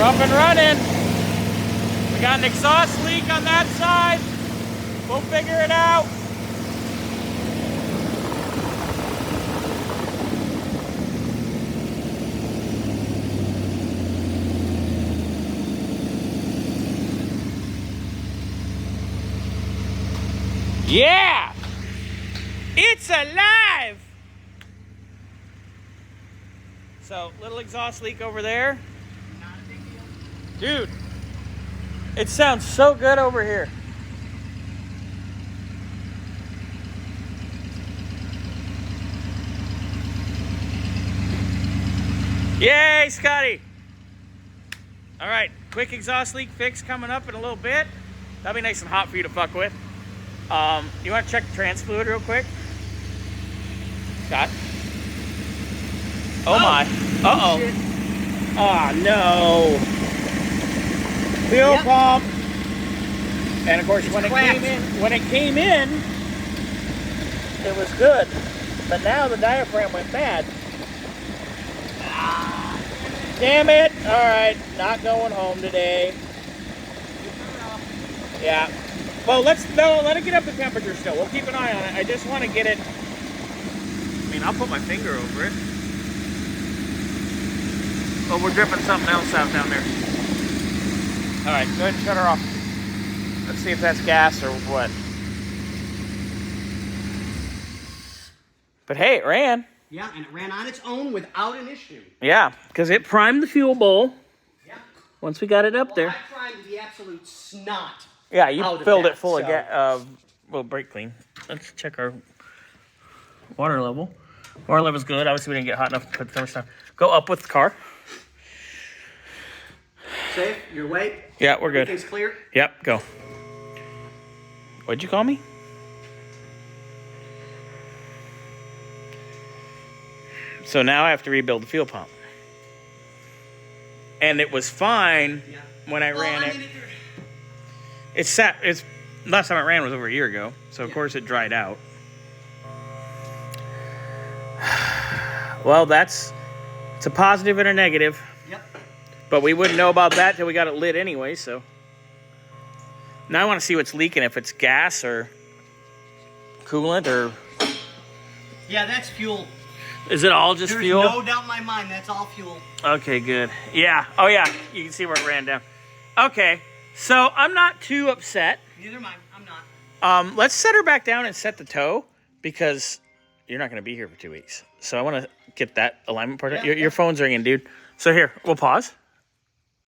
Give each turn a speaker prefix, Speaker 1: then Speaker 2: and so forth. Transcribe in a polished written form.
Speaker 1: up and running. We got an exhaust leak on that side. We'll figure it out. Yeah! It's alive! So, little exhaust leak over there.
Speaker 2: Not a big deal.
Speaker 1: Dude, it sounds so good over here. Yay, Scotty! All right, quick exhaust leak fix coming up in a little bit. That'll be nice and hot for you to fuck with. You want to check the trans fluid real quick? Scott? Oh my. Uh-oh.
Speaker 2: Shit.
Speaker 1: Oh no. Fuel pump. And of course when it came in, it was good. But now the diaphragm went bad. Damn it. Alright, not going home today. Yeah. Well, let it get up to temperature still. We'll keep an eye on it. I just want to get it. I mean, I'll put my finger over it. Oh, we're dripping something else out down there. All right, go ahead and shut her off. Let's see if that's gas or what. But hey, it ran.
Speaker 2: Yeah, and it ran on its own without an issue.
Speaker 1: Yeah, because it primed the fuel bowl.
Speaker 2: Yeah.
Speaker 1: Once we got it up there.
Speaker 2: I primed the absolute snot.
Speaker 1: Yeah, you filled it full
Speaker 2: so.
Speaker 1: of well, brake clean. Let's check our water level. Water level's good. Obviously, we didn't get hot enough to put the thermostat. Go up with the car.
Speaker 2: Safe? Your weight?
Speaker 1: Yeah, we're good.
Speaker 2: Everything's clear?
Speaker 1: Yep, go. What'd you call me? So now I have to rebuild the fuel pump. And it was fine when I ran it. It's last time it ran was over a year ago, so of course it dried out. Well, it's a positive and a negative.
Speaker 2: Yep.
Speaker 1: But we wouldn't know about that till we got it lit anyway, so. Now I want to see what's leaking, if it's gas or coolant or.
Speaker 2: Yeah, that's fuel.
Speaker 1: Is it all just fuel?
Speaker 2: There's no doubt in my mind that's all fuel.
Speaker 1: Okay, good. Yeah. Oh, yeah. You can see where it ran down. Okay. So I'm not too upset.
Speaker 2: Neither am I. I'm not.
Speaker 1: Let's set her back down and set the tow because you're not going to be here for 2 weeks. So I want to get that alignment part.
Speaker 2: Yeah,
Speaker 1: Your phone's ringing, dude. So here, we'll pause.